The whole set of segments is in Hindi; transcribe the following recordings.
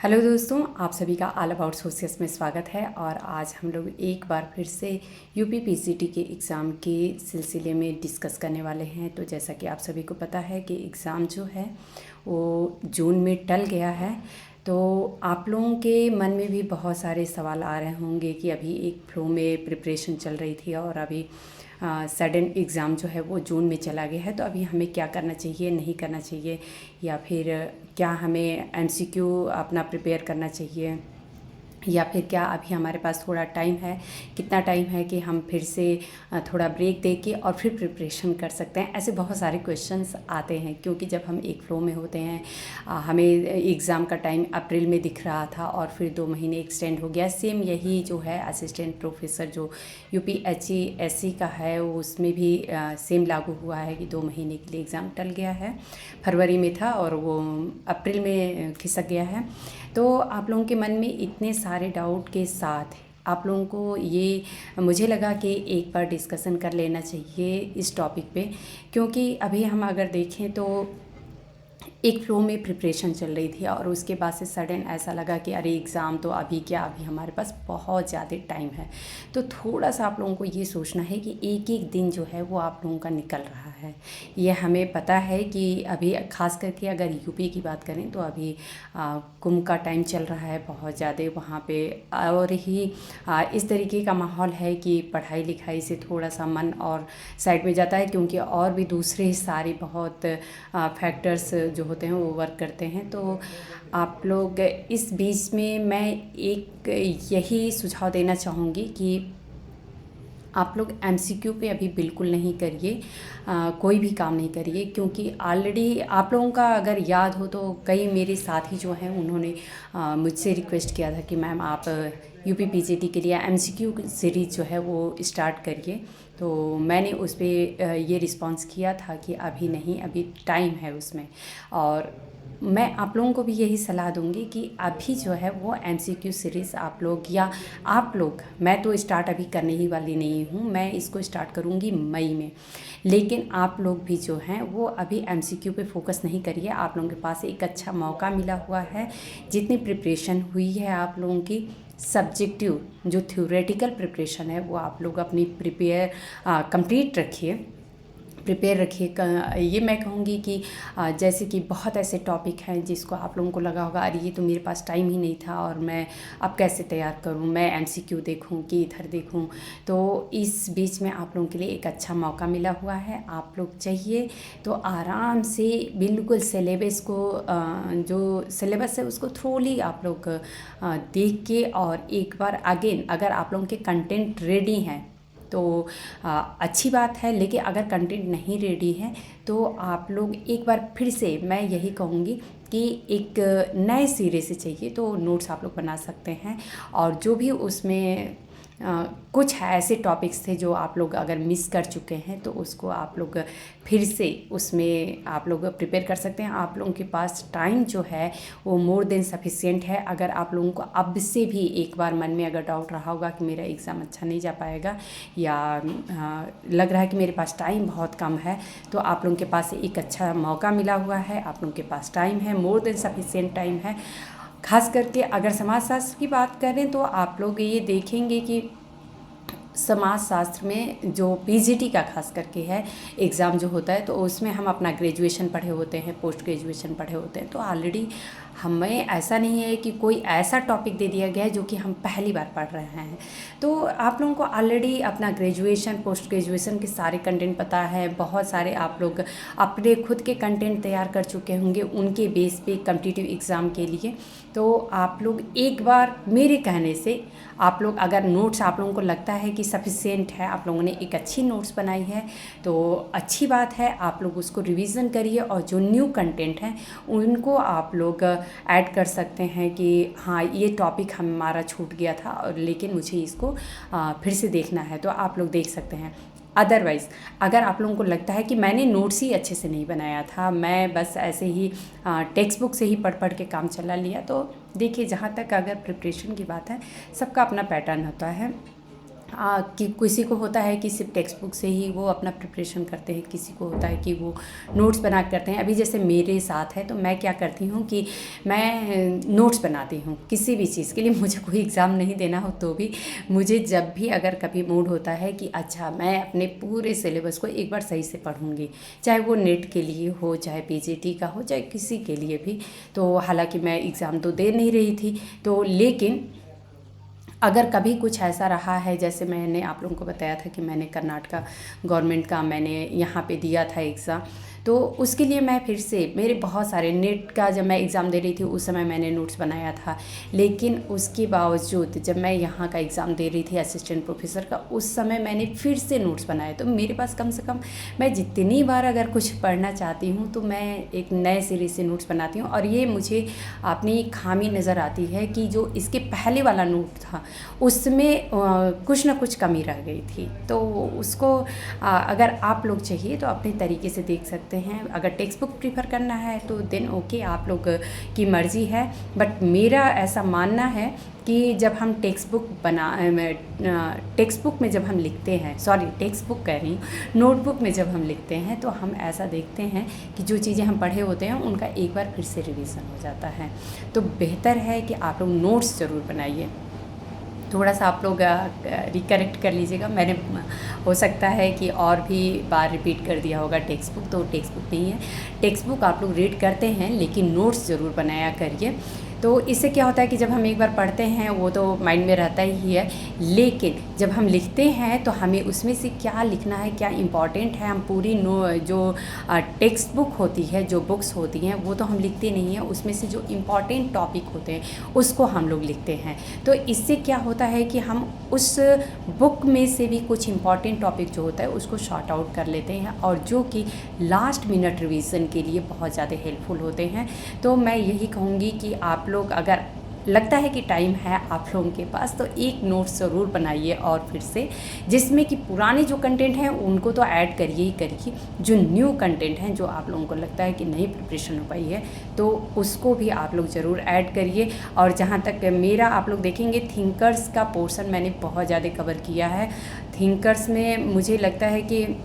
हेलो दोस्तों, आप सभी का ऑल अबाउट सोशियस में स्वागत है। और आज हम लोग एक बार फिर से यूपी पीसीटी के एग्ज़ाम के सिलसिले में डिस्कस करने वाले हैं। तो जैसा कि आप सभी को पता है कि एग्ज़ाम जो है वो जून में टल गया है। तो आप लोगों के मन में भी बहुत सारे सवाल आ रहे होंगे कि अभी एक फ्लो में प्रिपरेशन चल रही थी और अभी सडन एग्ज़ाम जो है वो जून में चला गया है। तो अभी हमें क्या करना चाहिए, नहीं करना चाहिए, या फिर क्या हमें एमसीक्यू अपना प्रिपेयर करना चाहिए, या फिर क्या अभी हमारे पास थोड़ा टाइम है, कितना टाइम है कि हम फिर से थोड़ा ब्रेक दे के और फिर प्रिपरेशन कर सकते हैं। ऐसे बहुत सारे क्वेश्चंस आते हैं क्योंकि जब हम एक फ्लो में होते हैं, हमें एग्ज़ाम का टाइम अप्रैल में दिख रहा था और फिर 2 महीने एक्सटेंड हो गया। सेम यही जो है असिस्टेंट प्रोफेसर जो यूपीएससी का है उसमें भी सेम लागू हुआ है कि 2 महीने के लिए एग्ज़ाम टल गया है। फरवरी में था और वो अप्रैल में खिसक गया है। तो आप लोगों के मन में इतने सारे डाउट के साथ आप लोगों को ये मुझे लगा कि एक बार डिस्कशन कर लेना चाहिए इस टॉपिक पे, क्योंकि अभी हम अगर देखें तो एक फ्लो में प्रिपरेशन चल रही थी और उसके बाद से सडन ऐसा लगा कि अरे एग्ज़ाम तो अभी क्या, अभी हमारे पास बहुत ज़्यादा टाइम है। तो थोड़ा सा आप लोगों को ये सोचना है कि एक एक दिन जो है वो आप लोगों का निकल रहा है। ये हमें पता है कि अभी खास करके अगर यूपी की बात करें तो अभी कुंभ का टाइम चल रहा है बहुत ज़्यादा वहाँ पे, और ही इस तरीके का माहौल है कि पढ़ाई लिखाई से थोड़ा सा मन और साइड में जाता है, क्योंकि और भी दूसरे सारे बहुत फैक्टर्स जो होते हैं वो वर्क करते हैं। तो आप लोग इस बीच में मैं एक यही सुझाव देना चाहूँगी कि आप लोग एमसीक्यू पे अभी बिल्कुल नहीं करिए, कोई भी काम नहीं करिए, क्योंकि ऑलरेडी आप लोगों का अगर याद हो तो कई मेरे साथी जो हैं उन्होंने मुझसे रिक्वेस्ट किया था कि मैम आप यूपी पीजीटी के लिए एमसीक्यू सीरीज़ जो है वो स्टार्ट करिए। तो मैंने उस पर ये रिस्पॉन्स किया था कि अभी नहीं, अभी टाइम है उसमें। और मैं आप लोगों को भी यही सलाह दूंगी कि अभी जो है वो एमसीक्यू सीरीज़ आप लोग, या आप लोग, मैं तो स्टार्ट अभी करने ही वाली नहीं हूँ, मैं इसको स्टार्ट करूँगी मई में। लेकिन आप लोग भी जो हैं वो अभी एमसीक्यू पे फोकस नहीं करिए। आप लोगों के पास एक अच्छा मौका मिला हुआ है। जितनी प्रिपरेशन हुई है आप लोगों की, सब्जेक्टिव जो थ्योरेटिकल प्रिपरेशन है वो आप लोग अपनी कंप्लीट रखिए, प्रिपेयर रखिए। ये मैं कहूँगी कि जैसे कि बहुत ऐसे टॉपिक हैं जिसको आप लोगों को लगा होगा अरे ये तो मेरे पास टाइम ही नहीं था और मैं अब कैसे तैयार करूँ, मैं एमसीक्यू देखूँ कि इधर देखूँ। तो इस बीच में आप लोगों के लिए एक अच्छा मौका मिला हुआ है। आप लोग चाहिए तो आराम से बिल्कुल सिलेबस को, जो सिलेबस है उसको थ्रोली आप लोग देख के, और एक बार अगेन अगर आप लोगों के कंटेंट रेडी हैं तो अच्छी बात है। लेकिन अगर कंटेंट नहीं रेडी है तो आप लोग एक बार फिर से, मैं यही कहूँगी कि एक नए सिरे से चाहिए तो नोट्स आप लोग बना सकते हैं। और जो भी उसमें कुछ ऐसे टॉपिक्स थे जो आप लोग अगर मिस कर चुके हैं तो उसको आप लोग फिर से उसमें आप लोग प्रिपेयर कर सकते हैं। आप लोगों के पास टाइम जो है वो मोर देन सफिशिएंट है। अगर आप लोगों को अब से भी एक बार मन में अगर डाउट रहा होगा कि मेरा एग्ज़ाम अच्छा नहीं जा पाएगा, या लग रहा है कि मेरे पास टाइम बहुत कम है, तो आप लोगों के पास एक अच्छा मौका मिला हुआ है। आप लोगों के पास टाइम है, मोर देन सफिशिएंट टाइम है। खास करके अगर समाजशास्त्र की बात करें तो आप लोग ये देखेंगे कि समाजशास्त्र में जो पीजीटी का खास करके है एग्ज़ाम जो होता है, तो उसमें हम अपना ग्रेजुएशन पढ़े होते हैं, पोस्ट ग्रेजुएशन पढ़े होते हैं। तो ऑलरेडी हमें ऐसा नहीं है कि कोई ऐसा टॉपिक दे दिया गया है जो कि हम पहली बार पढ़ रहे हैं। तो आप लोगों को ऑलरेडी अपना ग्रेजुएशन, पोस्ट ग्रेजुएशन के सारे कंटेंट पता है। बहुत सारे आप लोग अपने खुद के कंटेंट तैयार कर चुके होंगे उनके बेस पे कॉम्पिटिटिव एग्ज़ाम के लिए। तो आप लोग एक बार मेरे कहने से, आप लोग अगर नोट्स आप लोगों को लगता है कि सफिशिएंट है, आप लोगों ने एक अच्छी नोट्स बनाई है तो अच्छी बात है, आप लोग उसको रिवीजन करिए। और जो न्यू कंटेंट हैं उनको आप लोग ऐड कर सकते हैं कि हाँ ये टॉपिक हमारा छूट गया था और लेकिन मुझे इसको फिर से देखना है, तो आप लोग देख सकते हैं। अदरवाइज़ अगर आप लोगों को लगता है कि मैंने नोट्स ही अच्छे से नहीं बनाया था, मैं बस ऐसे ही टेक्स्ट बुक से ही पढ़ पढ़ के काम चला लिया, तो देखिए जहाँ तक अगर प्रिपरेशन की बात है, सबका अपना पैटर्न होता है। कि किसी को होता है कि सिर्फ टेक्स्ट बुक से ही वो अपना प्रिपरेशन करते हैं, किसी को होता है कि वो नोट्स बना के करते हैं। अभी जैसे मेरे साथ है तो मैं क्या करती हूँ कि मैं नोट्स बनाती हूँ किसी भी चीज़ के लिए। मुझे कोई एग्ज़ाम नहीं देना हो तो भी मुझे जब भी अगर कभी मूड होता है कि अच्छा मैं अपने पूरे सिलेबस को एक बार सही से पढ़ूँगी, चाहे वो नेट के लिए हो, चाहे पीजीटी का हो, चाहे किसी के लिए भी। तो हालांकि मैं एग्ज़ाम तो दे नहीं रही थी, तो लेकिन अगर कभी कुछ ऐसा रहा है, जैसे मैंने आप लोगों को बताया था कि मैंने कर्नाटका गवर्नमेंट का मैंने यहाँ पे दिया था एग्ज़ाम, तो उसके लिए मैं फिर से मेरे बहुत सारे नेट का जब मैं एग्ज़ाम दे रही थी उस समय मैंने नोट्स बनाया था। लेकिन उसके बावजूद जब मैं यहाँ का एग्ज़ाम दे रही थी असिस्टेंट प्रोफेसर का, उस समय मैंने फिर से नोट्स बनाए। तो मेरे पास कम से कम मैं जितनी बार अगर कुछ पढ़ना चाहती हूँ तो मैं एक नए सिरे से नोट्स बनाती हूँ। और ये मुझे अपनी खामी नज़र आती है कि जो इसके पहले वाला नोट था उसमें कुछ ना कुछ कमी रह गई थी। तो उसको अगर आप लोग चाहिए तो अपने तरीके से देख सकते हैं। अगर टेक्स्ट बुक प्रीफर करना है तो देन ओके, आप लोग की मर्ज़ी है। बट मेरा ऐसा मानना है कि जब हम टेक्स्ट बुक में जब हम लिखते हैं, सॉरी टेक्स्ट बुक कह रही हूँ, नोटबुक में जब हम लिखते हैं तो हम ऐसा देखते हैं कि जो चीज़ें हम पढ़े होते हैं उनका एक बार फिर से रिवीजन हो जाता है। तो बेहतर है कि आप लोग नोट्स ज़रूर बनाइए। थोड़ा सा आप लोग रिकरेक्ट कर लीजिएगा, मैंने हो सकता है कि और भी बार रिपीट कर दिया होगा टेक्स्ट बुक, तो टेक्स्ट बुक नहीं है। टेक्स्ट बुक आप लोग रीड करते हैं लेकिन नोट्स ज़रूर बनाया करिए। तो इससे क्या होता है कि जब हम एक बार पढ़ते हैं वो तो माइंड में रहता ही है, लेकिन जब हम लिखते हैं तो हमें उसमें से क्या लिखना है, क्या इम्पॉर्टेंट है, हम पूरी जो टेक्स्ट बुक होती है, जो बुक्स होती हैं वो तो हम लिखते नहीं हैं, उसमें से जो इम्पॉर्टेंट टॉपिक होते हैं उसको हम लोग लिखते हैं। तो इससे क्या होता है कि हम उस बुक में से भी कुछ इम्पॉर्टेंट टॉपिक जो होता है उसको शॉर्ट आउट कर लेते हैं, और जो कि लास्ट मिनट रिवीजन के लिए बहुत ज़्यादा हेल्पफुल होते हैं। तो मैं यही कहूँगी कि आप लोग अगर लगता है कि टाइम है आप लोगों के पास तो एक नोट्स ज़रूर बनाइए, और फिर से जिसमें कि पुराने जो कंटेंट हैं उनको तो ऐड करिए ही करिए, जो न्यू कंटेंट हैं जो आप लोगों को लगता है कि नहीं प्रिपरेशन हो पाई है तो उसको भी आप लोग ज़रूर ऐड करिए। और जहाँ तक मेरा आप लोग देखेंगे थिंकर्स का पोर्शन मैंने बहुत ज़्यादा कवर किया है। थिंकर्स में मुझे लगता है कि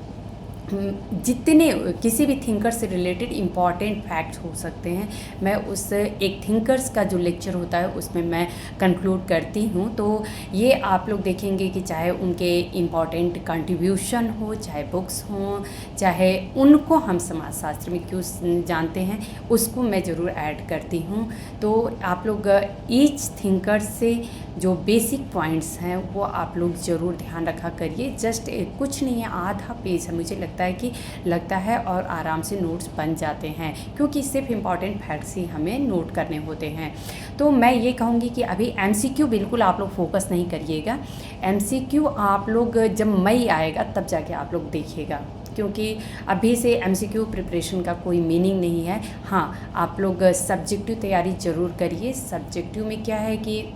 जितने किसी भी थिंकर से रिलेटेड इम्पॉर्टेंट फैक्ट्स हो सकते हैं, मैं उस एक थिंकर्स का जो लेक्चर होता है उसमें मैं कंक्लूड करती हूँ। तो ये आप लोग देखेंगे कि चाहे उनके इम्पॉर्टेंट कंट्रीब्यूशन हो, चाहे बुक्स हों, चाहे उनको हम समाजशास्त्र में क्यों जानते हैं, उसको मैं ज़रूर ऐड करती हूँ। तो आप लोग ईच थिंकर से जो बेसिक पॉइंट्स हैं वो आप लोग ज़रूर ध्यान रखा करिए। जस्ट कुछ नहीं है, आधा पेज है मुझे लगता है और आराम से नोट्स बन जाते हैं, क्योंकि सिर्फ इम्पॉर्टेंट फैक्ट्स ही हमें नोट करने होते हैं। तो मैं ये कहूँगी कि अभी एमसीक्यू बिल्कुल आप लोग फोकस नहीं करिएगा। एमसीक्यू आप लोग जब मई आएगा तब जाके आप लोग देखिएगा, क्योंकि अभी से एमसीक्यू प्रिपरेशन का कोई मीनिंग नहीं है। हाँ, आप लोग सब्जेक्टिव तैयारी ज़रूर करिए। सब्जेक्टिव में क्या है कि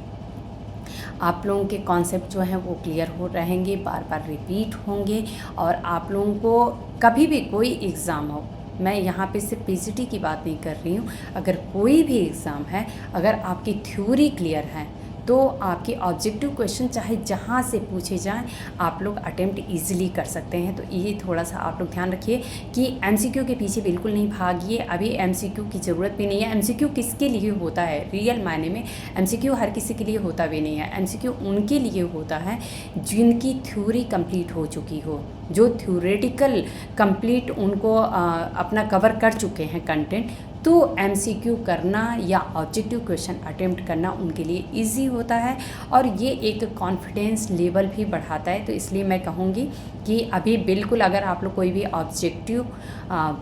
आप लोगों के कॉन्सेप्ट जो हैं वो क्लियर हो रहेंगे, बार बार रिपीट होंगे, और आप लोगों को कभी भी कोई एग्ज़ाम हो, मैं यहाँ पे सिर्फ पीजीटी की बात नहीं कर रही हूँ, अगर कोई भी एग्ज़ाम है, अगर आपकी थ्योरी क्लियर है तो आपके ऑब्जेक्टिव क्वेश्चन चाहे जहाँ से पूछे जाएं आप लोग अटेम्प्ट इजीली कर सकते हैं। तो ये थोड़ा सा आप लोग ध्यान रखिए कि एमसीक्यू के पीछे बिल्कुल नहीं भागिए। अभी एमसीक्यू की ज़रूरत भी नहीं है। एमसीक्यू किसके लिए होता है? रियल मायने में एमसीक्यू हर किसी के लिए होता भी नहीं है। एमसीक्यू उनके लिए होता है जिनकी थ्योरी कंप्लीट हो चुकी हो, जो थ्योरेटिकल कंप्लीट उनको अपना कवर कर चुके हैं कंटेंट, तो एमसीक्यू करना या ऑब्जेक्टिव क्वेश्चन अटेम्प्ट करना उनके लिए इजी होता है, और ये एक कॉन्फिडेंस लेवल भी बढ़ाता है। तो इसलिए मैं कहूँगी कि अभी बिल्कुल अगर आप लोग कोई भी ऑब्जेक्टिव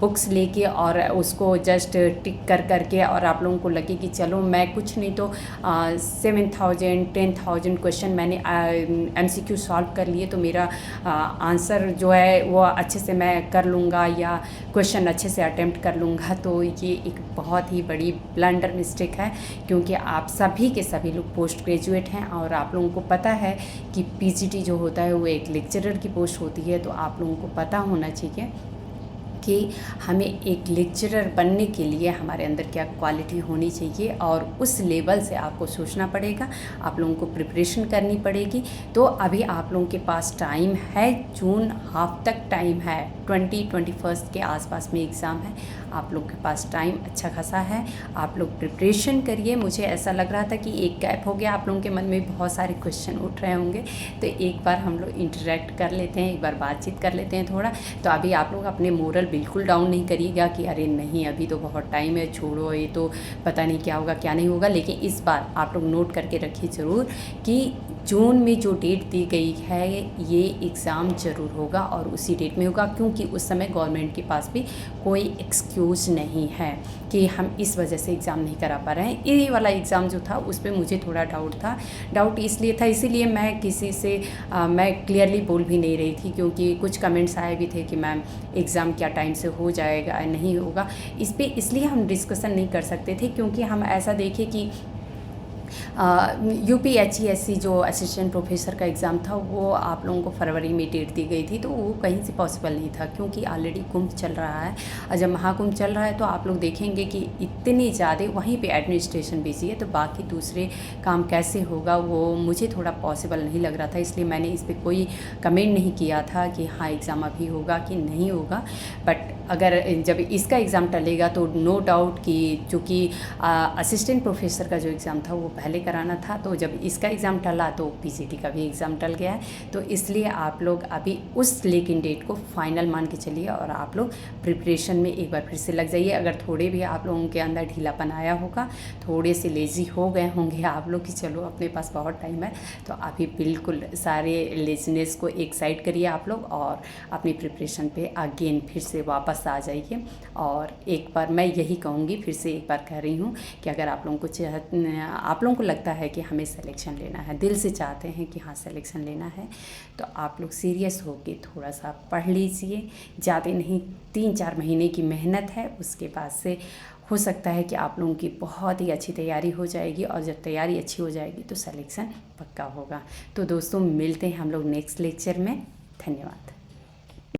बुक्स लेके और उसको जस्ट टिक करके और आप लोगों को लगे कि चलो मैं कुछ नहीं तो 7,000 10,000 क्वेश्चन मैंने एमसीक्यू सॉल्व कर लिए तो मेरा आंसर जो है वो अच्छे से मैं कर लूँगा या क्वेश्चन अच्छे से अटेम्प्ट कर लूँगा, तो ये एक बहुत ही बड़ी ब्लंडर मिस्टेक है। क्योंकि आप सभी के सभी लोग पोस्ट ग्रेजुएट हैं और आप लोगों को पता है कि पीजीटी जो होता है वो एक लेक्चरर की पोस्ट होती है। तो आप लोगों को पता होना चाहिए कि हमें एक लेक्चरर बनने के लिए हमारे अंदर क्या क्वालिटी होनी चाहिए, और उस लेवल से आपको सोचना पड़ेगा, आप लोगों को प्रिपरेशन करनी पड़ेगी। तो अभी आप लोगों के पास टाइम है, जून हाफ तक टाइम है, 21 के आसपास में एग्ज़ाम है, आप लोगों के पास टाइम अच्छा खासा है। आप लोग प्रिपरेशन करिए। मुझे ऐसा लग रहा था कि एक गैप हो गया, आप लोगों के मन में बहुत सारे क्वेश्चन उठ रहे होंगे, तो एक बार हम लोग इंटरेक्ट कर लेते हैं, एक बार बातचीत कर लेते हैं थोड़ा। तो अभी आप लोग अपने मोरल बिल्कुल डाउन नहीं करिएगा कि अरे नहीं अभी तो बहुत टाइम है, छोड़ो ये तो पता नहीं क्या होगा क्या नहीं होगा। लेकिन इस बार आप लोग नोट करके रखिए ज़रूर कि जून में जो डेट दी गई है ये एग्ज़ाम ज़रूर होगा, और उसी डेट में होगा, क्योंकि उस समय गवर्नमेंट के पास भी कोई एक्सक्यूज़ नहीं है कि हम इस वजह से एग्ज़ाम नहीं करा पा रहे हैं। ये वाला एग्ज़ाम जो था उस पर मुझे थोड़ा डाउट इसलिए था, इसीलिए मैं किसी से मैं क्लियरली बोल भी नहीं रही थी, क्योंकि कुछ कमेंट्स आए भी थे कि मैम एग्ज़ाम क्या टाइम से हो जाएगा नहीं होगा। इस पर इसलिए हम डिस्कशन नहीं कर सकते थे, क्योंकि हम ऐसा देखें कि UPHESC जो असिस्टेंट प्रोफेसर का एग्ज़ाम था वो आप लोगों को फरवरी में डेट दी गई थी, तो वो कहीं से पॉसिबल नहीं था, क्योंकि ऑलरेडी कुंभ चल रहा है। और जब महाकुंभ चल रहा है तो आप लोग देखेंगे कि इतने ज़्यादा वहीं पे एडमिनिस्ट्रेशन बिजी है, तो बाकी दूसरे काम कैसे होगा वो मुझे थोड़ा पॉसिबल नहीं लग रहा था। इसलिए मैंने इस पर कोई कमेंट नहीं किया था कि हाँ एग्ज़ाम अभी होगा कि नहीं होगा। बट अगर जब इसका एग्ज़ाम टलेगा तो नो डाउट कि चूँकि असिस्टेंट प्रोफेसर का जो एग्ज़ाम था वो पहले कराना था, तो जब इसका एग्ज़ाम टला तो PCT का भी एग्ज़ाम टल गया है। तो इसलिए आप लोग अभी उस लेकिन डेट को फाइनल मान के चलिए, और आप लोग प्रिपरेशन में एक बार फिर से लग जाइए। अगर थोड़े भी आप लोगों के अंदर ढीलापन आया होगा, थोड़े से लेज़ी हो गए होंगे आप लोग कि चलो अपने पास बहुत टाइम है, तो अभी बिल्कुल सारे लेज़ीनेस को एक साइड करिए आप लोग, और अपनी प्रिपरेशन पे अगेन फिर से वापस आ जाइए। और एक बार मैं यही कहूँगी, फिर से एक बार कह रही हूँ कि अगर आप लोगों को लगता है कि हमें सिलेक्शन लेना है, दिल से चाहते हैं कि हाँ सिलेक्शन लेना है, तो आप लोग सीरियस होके थोड़ा सा पढ़ लीजिए। ज़्यादा नहीं, 3-4 महीने की मेहनत है, उसके बाद से हो सकता है कि आप लोगों की बहुत ही अच्छी तैयारी हो जाएगी, और जब तैयारी अच्छी हो जाएगी तो सिलेक्शन पक्का होगा। तो दोस्तों मिलते हैं हम लोग नेक्स्ट लेक्चर में। धन्यवाद।